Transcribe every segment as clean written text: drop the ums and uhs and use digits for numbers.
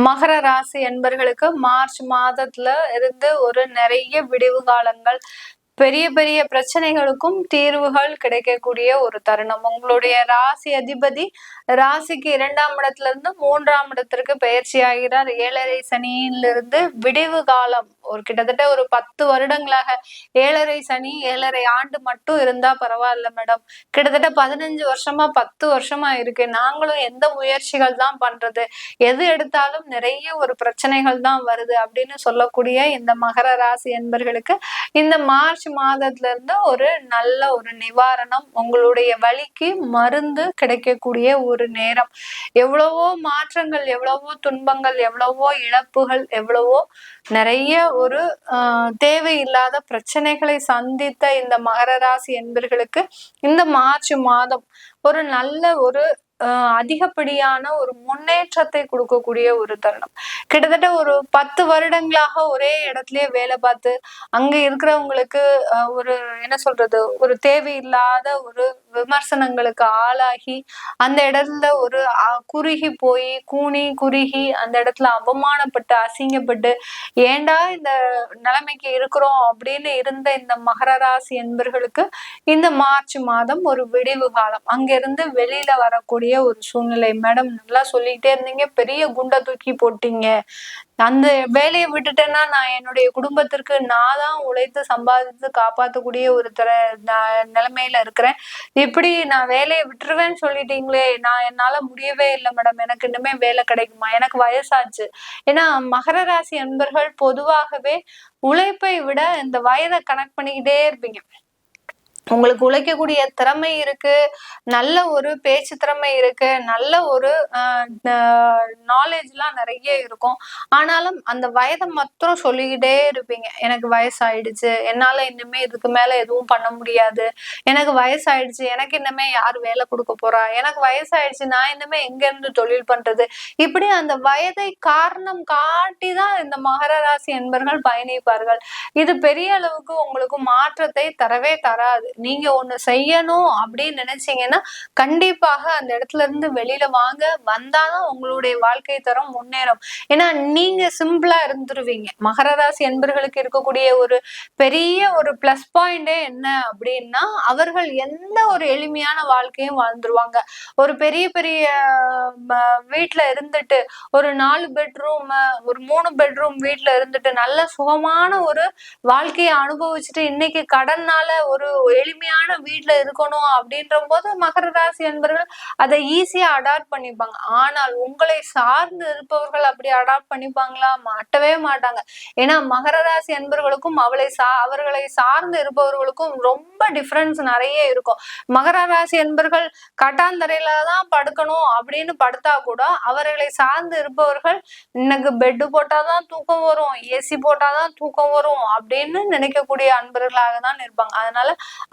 மகர ராசி என்பர்களுக்கு மார்ச் மாதத்துல இருந்து ஒரு நிறைய விடிவு காலங்கள், பெரிய பெரிய பிரச்சனைகளுக்கும் தீர்வுகள் கிடைக்கக்கூடிய ஒரு தருணம். உங்களுடைய ராசி அதிபதி ராசிக்கு 2ஆம் இடத்துல இருந்து 3ஆம் இடத்திற்கு பயிற்சி ஆகிறார். 7.5 சனியிலிருந்து விடிவு காலம் ஒரு கிட்டத்தட்ட ஒரு 10 வருடங்களாக 7.5 சனி 7.5 ஆண்டு மட்டும் இருந்தா பரவாயில்ல மேடம். கிட்டத்தட்ட 15 வருஷமா 10 வருஷமா இருக்கு. நாங்களும் எந்த முயற்சிகள் தான் பண்றது, எது எடுத்தாலும் நிறைய ஒரு பிரச்சனைகள் தான் வருது அப்படின்னு சொல்லக்கூடிய இந்த மகர ராசி என்பர்களுக்கு இந்த மார்ச் மாதத்துல இருந்து ஒரு நல்ல ஒரு நிவாரணம், உங்களுடைய வலிக்கு மருந்து கிடைக்கக்கூடிய ஒரு நேரம். எவ்வளவோ மாற்றங்கள், எவ்வளவோ துன்பங்கள், எவ்வளவோ இழப்புகள், எவ்வளவோ நிறைய ஒரு தேவையில்லாத பிரச்சனைகளை சந்தித்த இந்த மகர ராசி என்பர்களுக்கு இந்த மார்ச் மாதம் ஒரு நல்ல ஒரு அதிகப்படியான ஒரு முன்னேற்றத்தை கொடுக்கக்கூடிய ஒரு தருணம். கிட்டத்தட்ட ஒரு 10 வருடங்களாக ஒரே இடத்துலயே வேலை பார்த்து அங்க இருக்கிறவங்களுக்கு ஒரு என்ன சொல்றது, ஒரு தேவையில்லாத ஒரு விமர்சனங்களுக்கு ஆளாகி அந்த இடத்துல ஒரு குறுகி போய் கூனி குறுகி அந்த இடத்துல அவமானப்பட்டு அசிங்கப்பட்டு ஏண்டா இந்த நிலைமைக்கு இருக்கிறோம் அப்படின்னு இருந்த இந்த மகர ராசி என்பர்களுக்கு இந்த மார்ச் மாதம் ஒரு விடிவு காலம். அங்கிருந்து வெளியில வரக்கூடிய ஒரு சூழ்நிலை. மேடம் நல்லா சொல்லிக்கிட்டே இருந்தீங்க, பெரிய குண்டை தூக்கி போட்டீங்க, அந்த வேலையை விட்டுட்டேன்னா நான் என்னுடைய குடும்பத்திற்கு நான் தான் உழைத்து சம்பாதித்து காப்பாற்றக்கூடிய ஒரு நிலைமையில இருக்கிறேன், இப்படி நான் வேலையை விட்டுருவேன்னு சொல்லிட்டீங்களே, நான் என்னால முடியவே இல்லை மேடம், எனக்கு இன்னுமே வேலை கிடைக்குமா, எனக்கு வயசாச்சு. ஏன்னா மகர ராசி அன்பர்கள் பொதுவாகவே உழைப்பை விட இந்த வயதை கனெக்ட் பண்ணிக்கிட்டே இருப்பீங்க. உங்களுக்கு உழைக்கக்கூடிய திறமை இருக்கு, நல்ல ஒரு பேச்சு திறமை இருக்கு, நல்ல ஒரு நாலேஜ் எல்லாம் நிறைய இருக்கும். ஆனாலும் அந்த வயதை மாத்திரம் சொல்லிக்கிட்டே இருப்பீங்க, எனக்கு வயசாயிடுச்சு, என்னால இன்னுமே இதுக்கு மேல எதுவும் பண்ண முடியாது, எனக்கு வயசாயிடுச்சு, எனக்கு இன்னுமே யாரு வேலை கொடுக்க போறா, எனக்கு வயசாயிடுச்சு, நான் இன்னுமே எங்க இருந்து தொழில் பண்றது, இப்படி அந்த வயதை காரணம் காட்டிதான் இந்த மகர ராசி என்பர்கள் பயணிப்பார்கள். இது பெரிய அளவுக்கு உங்களுக்கு மாற்றத்தை தரவே தராது. நீங்க ஒண்ணு செய்யணும் அப்படின்னு நினைச்சீங்கன்னா கண்டிப்பாக அந்த இடத்துல இருந்து வெளியில வாங்க, வந்தாதான் உங்களுடைய வாழ்க்கை தரம் முன்னேறும். ஏன்னா நீங்க சிம்பிளா இருந்துருவீங்க. மகர ராசி என்பர்களுக்கு இருக்கக்கூடிய ஒரு பெரிய ஒரு பிளஸ் பாயிண்டே என்ன அப்படின்னா, அவர்கள் எந்த ஒரு எளிமையான வாழ்க்கையும் வாழ்ந்துருவாங்க. ஒரு பெரிய பெரிய வீட்டுல இருந்துட்டு ஒரு 4 பெட்ரூம் ஒரு 3 பெட்ரூம் வீட்டுல இருந்துட்டு நல்ல சுகமான ஒரு வாழ்க்கையை அனுபவிச்சுட்டு இன்னைக்கு கடன்னால ஒரு எளிமையான வீட்டுல இருக்கணும் அப்படின்ற போது மகர ராசி என்பவர்கள் அதை ஈஸியா அடாப்ட் பண்ணிப்பாங்க. ஆனால் உங்களை சார்ந்து இருப்பவர்கள் அப்படி அடாப்ட் பண்ணிப்பாங்களா? மாட்டவே மாட்டாங்க. ஏன்னா மகர ராசி என்பவர்களுக்கும் அவர்களை சார்ந்து இருப்பவர்களுக்கும் ரொம்ப டிஃபரன்ஸ் நிறைய இருக்கும். மகர ராசி என்பவர்கள் கட்டாந்தரையில தான் படுக்கணும் அப்படின்னு படுத்தா கூட அவர்களை சார்ந்து இருப்பவர்கள் இன்னைக்கு பெட்டு போட்டாதான் தூக்கம் வரும், ஏசி போட்டாதான் தூக்கம் வரும் அப்படின்னு நினைக்கக்கூடிய அன்பர்களாக தான் இருப்பாங்க. அதனால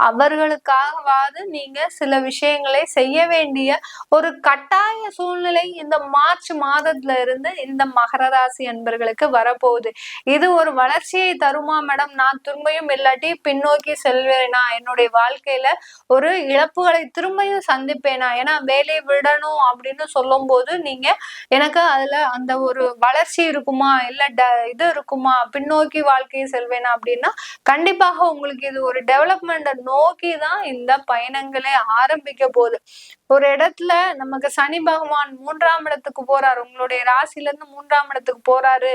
அவர்களுக்காகவாது நீங்க சில விஷயங்களை செய்ய வேண்டிய ஒரு கட்டாய சூழ்நிலை இந்த மார்ச் மாதத்துல இருந்து இந்த மகர ராசி அன்பர்களுக்கு வரப்போகுது. இது ஒரு வளர்ச்சியை தருமா மேடம்? நான் திரும்பியும் இல்லாட்டி பின்னோக்கி செல்வேனா? என்னுடைய வாழ்க்கையில ஒரு இழப்புகளை திரும்பியும் சந்திப்பேனா? ஏன்னா வேலையை விடணும் அப்படின்னு சொல்லும் போது நீங்க எனக்கு அதுல அந்த ஒரு வளர்ச்சி இருக்குமா, இல்ல இது இருக்குமா, பின்னோக்கி வாழ்க்கையை செல்வேனா அப்படின்னா கண்டிப்பாக உங்களுக்கு இது ஒரு டெவலப்மெண்ட் நோக்கிதான் இந்த பயணங்களே ஆரம்பிக்க போகுது. ஒரு இடத்துல நமக்கு சனி பகவான் 3ஆம் இடத்துக்கு போறாரு, உங்களுடைய ராசில இருந்து 3ஆம் இடத்துக்கு போறாரு.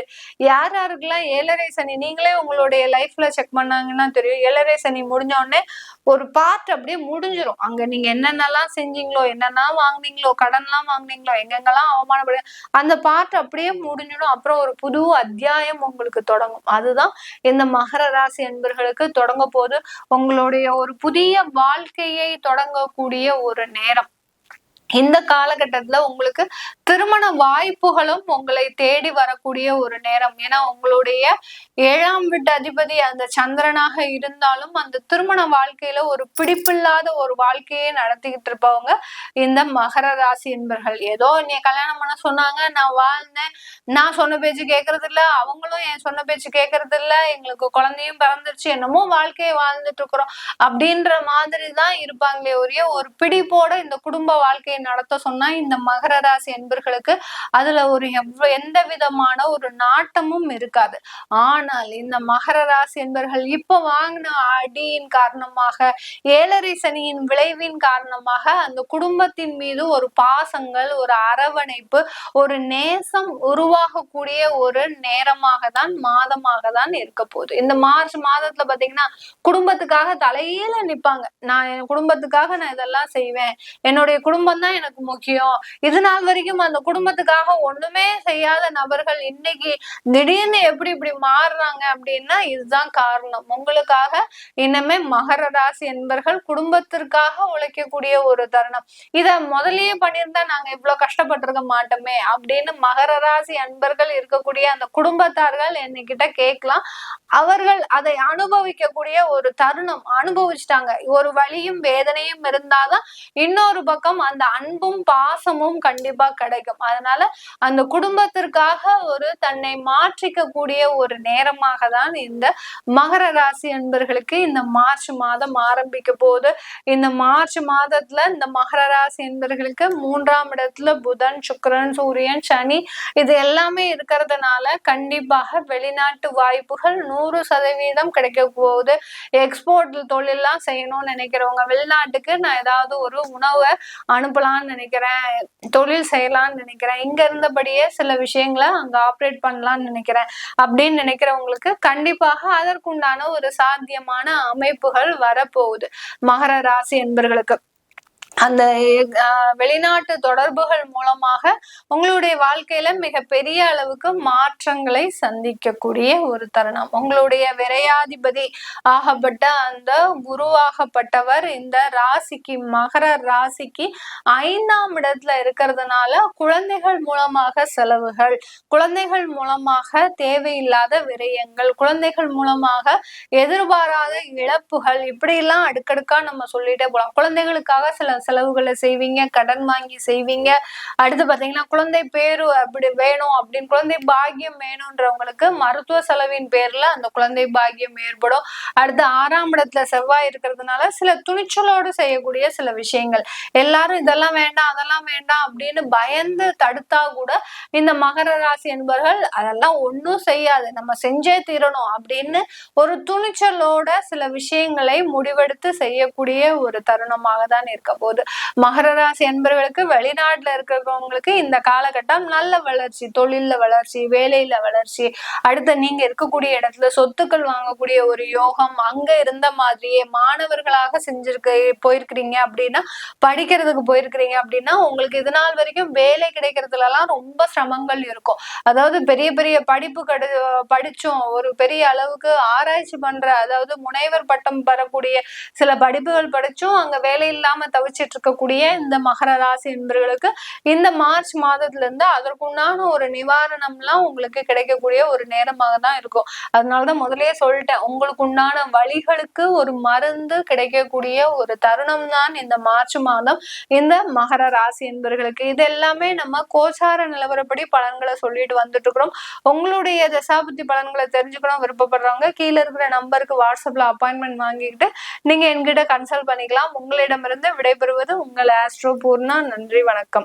யார் யாருக்கெல்லாம் 7.5 சனி நீங்களே உங்களுடைய லைஃப்ல செக் பண்ணாங்கன்னா தெரியும். 7.5 சனி முடிஞ்ச உடனே ஒரு பார்ட் அப்படியே முடிஞ்சிடும். அங்க நீங்க என்னென்னலாம் செஞ்சீங்களோ, என்னெல்லாம் வாங்கினீங்களோ, கடன்லாம் வாங்கினீங்களோ, எங்கெங்கெல்லாம் அவமானப்பட அந்த பார்ட் அப்படியே முடிஞ்சிடும். அப்புறம் ஒரு புது அத்தியாயம் உங்களுக்கு தொடங்கும். அதுதான் இந்த மகர ராசி என்பர்களுக்கு தொடங்க போது. உங்களுடைய ஒரு புதிய வாழ்க்கையை தொடங்கக்கூடிய ஒரு நேரம். இந்த காலகட்டத்துல உங்களுக்கு திருமண வாய்ப்புகளும் உங்களை தேடி வரக்கூடிய ஒரு நேரம். ஏன்னா உங்களுடைய 7ஆம் வீட்டு அதிபதி அந்த சந்திரனாக இருந்தாலும் அந்த திருமண வாழ்க்கையில ஒரு பிடிப்பில்லாத ஒரு வாழ்க்கையை நடத்திக்கிட்டு இருப்பவங்க இந்த மகர ராசி என்பர்கள். ஏதோ நீ கல்யாணம் பண்ண சொன்னாங்க, நான் வாழ்ந்தேன், நான் சொன்ன பேச்சு கேட்கறது இல்ல, அவங்களும் என் சொன்ன பேச்சு கேட்கறது இல்ல, எங்களுக்கு குழந்தையும் பிறந்துருச்சு, என்னமோ வாழ்க்கையை வாழ்ந்துட்டு இருக்கிறோம் அப்படின்ற மாதிரி தான் இருப்பாங்களே ஒரே ஒரு பிடிப்போட இந்த குடும்ப வாழ்க்கையை வாழ்க்கையை நடத்த சொன்னா இந்த மகர ராசி என்பர்களுக்கு அதுல ஒரு எந்த விதமான ஒரு நாட்டமும் இருக்காது. ஆனால் இந்த மகர ராசி என்பர்கள் இப்ப வாங்கின அடியின் காரணமாக, ஏழரை சனியின் விளைவின் காரணமாக அந்த குடும்பத்தின் மீது ஒரு பாசங்கள், ஒரு அரவணைப்பு, ஒரு நேசம் உருவாகக்கூடிய ஒரு நேரமாக தான், மாதமாக தான் இருக்க போகுது. இந்த மார்ச் மாதத்துல பாத்தீங்கன்னா குடும்பத்துக்காக தலையில நிப்பாங்க. நான் என் குடும்பத்துக்காக நான் இதெல்லாம் செய்வேன், என்னுடைய குடும்பம் தான் எனக்கு முக்கியம். இது நாள் வரைக்கும் அந்த குடும்பத்துக்காக ஒண்ணுமே செய்யாத நபர்கள் இன்னைக்கு திடீர்னு எப்படி இப்படி மாறுறாங்க அப்படின்னா இதுதான் காரணம். உங்களுக்காக இன்னமே மகர ராசி என்பர்கள் குடும்பத்திற்காக உழைக்கக்கூடிய ஒரு தருணம். இத முதல்லயே பண்ணியிருந்தா நாங்க இவ்வளவு கஷ்டப்பட்டிருக்க மாட்டோமே அப்படின்னு மகர ராசி அன்பர்கள் இருக்கக்கூடிய அந்த குடும்பத்தார்கள் என்கிட்ட கேட்கலாம். அவர்கள் அதை அனுபவிக்கக்கூடிய ஒரு தருணம் அனுபவிச்சுட்டாங்க. ஒரு வலியும் வேதனையும் இருந்தாதான் இன்னொரு பக்கம் அந்த அன்பும் பாசமும் கண்டிப்பா கிடைக்கும். அதனால அந்த குடும்பத்திற்காக ஒரு தன்னை மாற்றிக்க கூடிய ஒரு நேரமாக தான் இந்த மகர ராசி அன்பர்களுக்கு இந்த மார்ச் மாதம் ஆரம்பிக்க போது. இந்த மார்ச் மாதத்துல இந்த மகர ராசி அன்பர்களுக்கு 3ஆம் இடத்துல புதன், சுக்கிரன், சூரியன், சனி இது எல்லாமே இருக்கிறதுனால கண்டிப்பாக வெளிநாட்டு வாய்ப்புகள் 100% கிடைக்க போகுது. எக்ஸ்போர்ட் தொழிலாம் செய்யணும்னு நினைக்கிறவங்க, வெளிநாட்டுக்கு நான் ஏதாவது ஒரு உணவை அனுப்பலாம்னு நினைக்கிறேன், தொழில் செய்யலாம்னு நினைக்கிறேன், இங்க இருந்தபடியே சில விஷயங்களை அங்க ஆப்ரேட் பண்ணலாம்னு நினைக்கிறேன் அப்படின்னு நினைக்கிறவங்களுக்கு கண்டிப்பாக அதற்குண்டான ஒரு சாத்தியமான அமைப்புகள் வரப்போகுது. மகர ராசி என்பர்களுக்கு அந்த வெளிநாட்டு தொடர்புகள் மூலமாக உங்களுடைய வாழ்க்கையில மிக பெரிய அளவுக்கு மாற்றங்களை சந்திக்கக்கூடிய ஒரு தருணம். உங்களுடைய விரையாதிபதி ஆகப்பட்ட அந்த குருவாகப்பட்டவர் இந்த ராசிக்கு, மகர ராசிக்கு 5ஆம் இடத்துல இருக்கிறதுனால குழந்தைகள் மூலமாக செலவுகள், குழந்தைகள் மூலமாக தேவையில்லாத விரயங்கள், குழந்தைகள் மூலமாக எதிர்பாராத இழப்புகள், இப்படி எல்லாம் அடுக்கடுக்கா நம்ம சொல்லிட்டே போலாம். குழந்தைகளுக்காக சில செலவுகளை செய்வீங்க, கடன் வாங்கி செய்வீங்க. அடுத்து பாத்தீங்கன்னா குழந்தை பேரு அப்படி வேணும் அப்படின்னு, குழந்தை பாக்கியம் வேணும்ன்றவங்களுக்கு மருத்துவ செலவின் பேர்ல அந்த குழந்தை பாக்கியம் ஏற்படும். அடுத்து 6ஆம் இடத்துல செவ்வாய் இருக்கிறதுனால சில துணிச்சலோடு செய்யக்கூடிய சில விஷயங்கள், எல்லாரும் இதெல்லாம் வேண்டாம் அதெல்லாம் வேண்டாம் அப்படின்னு பயந்து தடுத்தா கூட இந்த மகர ராசி என்பவர்கள் அதெல்லாம் ஒன்னும் செய்யாது, நம்ம செஞ்சே தீரணும் அப்படின்னு ஒரு துணிச்சலோட சில விஷயங்களை முடிவெடுத்து செய்யக்கூடிய ஒரு தருணமாக தான் இருக்க போகுது. மகர ராசி என்பவர்களுக்கு வெளிநாட்டுல இருக்கிறவங்களுக்கு இந்த காலகட்டம் நல்ல வளர்ச்சி, தொழில்ல வளர்ச்சி, வேலையில வளர்ச்சி, அடுத்த நீங்க இருக்கக்கூடிய இடத்துல சொத்துக்கள் வாங்கக்கூடிய ஒரு யோகம், அங்க இருந்த மாதிரியே மாணவர்களாக போயிருக்கிறீங்க அப்படின்னா, படிக்கிறதுக்கு போயிருக்கிறீங்க அப்படின்னா உங்களுக்கு இது நாள் வரைக்கும் வேலை கிடைக்கிறதுல எல்லாம் ரொம்ப சிரமங்கள் இருக்கும். அதாவது பெரிய பெரிய படிப்பு படிச்சும் ஒரு பெரிய அளவுக்கு ஆராய்ச்சி பண்ற, அதாவது முனைவர் பட்டம் பெறக்கூடிய சில படிப்புகள் படிச்சும் அங்க வேலை இல்லாம தவிச்சிட்டு இருக்கக்கூடிய இந்த மகர ராசி என்பவர்களுக்கு இந்த மார்ச் மாதத்துல இருந்து அதற்குண்டான ஒரு நிவாரணம் எல்லாம் உங்களுக்கு கிடைக்கக்கூடிய ஒரு நேரமாக தான் இருக்கும். அதனாலதான் முதலே சொல்லிட்டேன், உங்களுக்கு உண்டான வழிகளுக்கு ஒரு மருந்து கிடைக்கக்கூடிய ஒரு தருணம் தான் இந்த மார்ச் மாதம் இந்த மகர ராசி என்பவர்களுக்கு. இது எல்லாமே நம்ம கோச்சார நிலவரப்படி பலன்களை சொல்லிட்டு வந்துட்டு இருக்கிறோம். உங்களுடைய தசாபுத்தி பலன்களை தெரிஞ்சுக்கணும் விருப்பப்படுறவங்க கீழே இருக்கிற நம்பருக்கு வாட்ஸ்அப்ல அப்பாயின்மெண்ட் வாங்கிக்கிட்டு நீங்க என்கிட்ட கன்சல்ட் பண்ணிக்கலாம். உங்களிடமிருந்து விடைபெறுவது உங்கள் ஆஸ்ட்ரோ பூர்ணா. நன்றி, வணக்கம்.